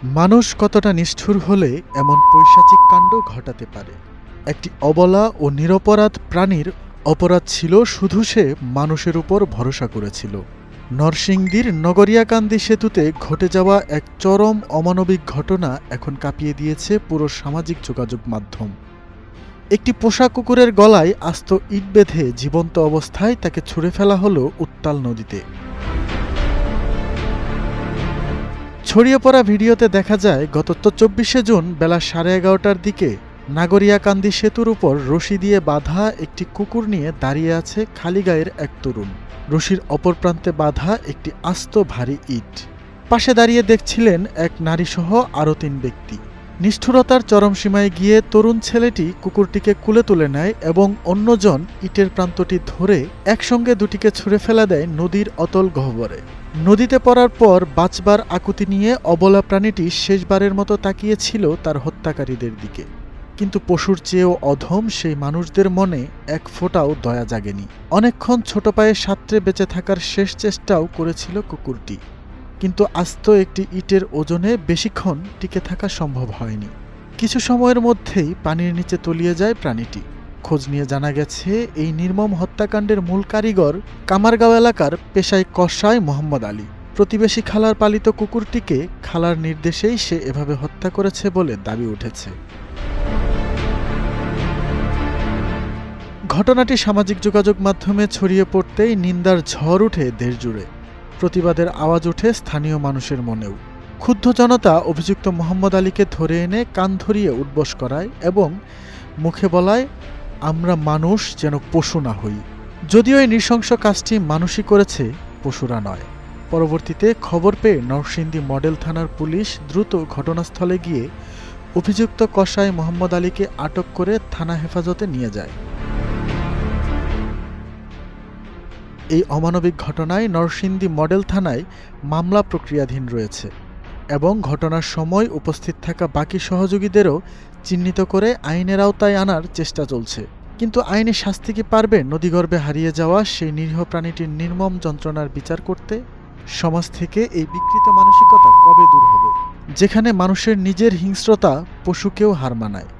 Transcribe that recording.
মানুষ কতটা নিষ্ঠুর হলে এমন পৈশাচিক কাণ্ড ঘটাতে পারে। একটি অবলা ও নিরপরাধ প্রাণীর অপরাধ ছিল শুধু সে মানুষের উপর ভরসা করেছিল। নরসিংদীর নগরিয়াকান্দি সেতুতে ঘটে যাওয়া এক চরম অমানবিক ঘটনা এখন কাঁপিয়ে দিয়েছে পুরো সামাজিক যোগাযোগ মাধ্যম। একটি পোষা কুকুরের গলায় আস্ত ইট বেঁধে জীবন্ত অবস্থায় তাকে ছুঁড়ে ফেলা হলো উত্তাল নদীতে। ছড়িয়ে পড়া ভিডিওতে দেখা যায় গত ২৪শে জুন বেলা ১১:৩০টার দিকে নাগরিয়াকান্দি সেতুর উপর রশি দিয়ে বাঁধা একটি কুকুর নিয়ে দাঁড়িয়ে আছে খালি গায়ের এক তরুণ। রশির অপর প্রান্তে বাঁধা একটি আস্ত ভারী ইট। পাশে দাঁড়িয়ে দেখছিলেন এক নারীসহ আরও ৩ ব্যক্তি। নিষ্ঠুরতার চরম সীমায় গিয়ে তরুণ ছেলেটি কুকুরটিকে কুলে তুলে নেয় এবং অন্যজন ইটের প্রান্তটি ধরে একসঙ্গে দুটিকে ছুঁড়ে ফেলা দেয় নদীর অতল গহ্বরে। নদীতে পড়ার পর বাঁচবার আকুতি নিয়ে অবলা প্রাণীটি শেষবারের মতো তাকিয়েছিল তার হত্যাকারীদের দিকে। কিন্তু পশুর চেয়েও অধম সেই মানুষদের মনে এক ফোঁটাও দয়া জাগেনি। অনেকক্ষণ ছোট পায়ে সাঁতরে বেঁচে থাকার শেষ চেষ্টাও করেছিল কুকুরটি, কিন্তু আস্ত একটি ইটের ওজনে বেশিক্ষণ টিকে থাকা সম্ভব হয়নি। কিছু সময়ের মধ্যেই পানির নিচে তলিয়ে যায় প্রাণীটি। খোঁজ নিয়ে জানা গেছে এই নির্মম হত্যাকাণ্ডের মূল কারিগর কামারগাঁও এলাকার পেশায় কসাই মোহাম্মদ আলী। প্রতিবেশী খালার পালিত কুকুরটিকে খালার নির্দেশেই সে এভাবে হত্যা করেছে বলে দাবি উঠেছে। ঘটনাটি সামাজিক যোগাযোগ মাধ্যমে ছড়িয়ে পড়তেই নিন্দার ঝড় ওঠে দেশজুড়ে। প্রতিবাদের আওয়াজ ওঠে স্থানীয় মানুষের মনেও। ক্ষুব্ধ জনতা অভিযুক্ত মোহাম্মদ আলীকে ধরে এনে কান ধরিয়ে উঠবস করায় এবং মুখে বলায়, আমরা মানুষ, যেন পশু না হই। যদিও এই নৃশংস কাজটি মানুষই করেছে, পশুরা নয়। পরবর্তীতে খবর পেয়ে নরসিংদী মডেল থানার পুলিশ দ্রুত ঘটনাস্থলে গিয়ে অভিযুক্ত কসাই মোহাম্মদ আলীকে আটক করে থানা হেফাজতে নিয়ে যায়। এই অমানবিক ঘটনায় নরসিংদী মডেল থানায় মামলা প্রক্রিয়াধীন রয়েছে এবং ঘটনার সময় উপস্থিত থাকা বাকি সহযোগীদেরও চিহ্নিত করে আইনের আওতায় আনার চেষ্টা চলছে। কিন্তু আইনি শাস্তি কি পারবে নদীগর্ভে হারিয়ে যাওয়া সেই নিরীহ প্রাণীটির নির্মম যন্ত্রণার বিচার করতে? সমাজ থেকে এই বিকৃত মানসিকতা কবে দূর হবে, যেখানে মানুষের নিজের হিংস্রতা পশুকেও হার মানায়?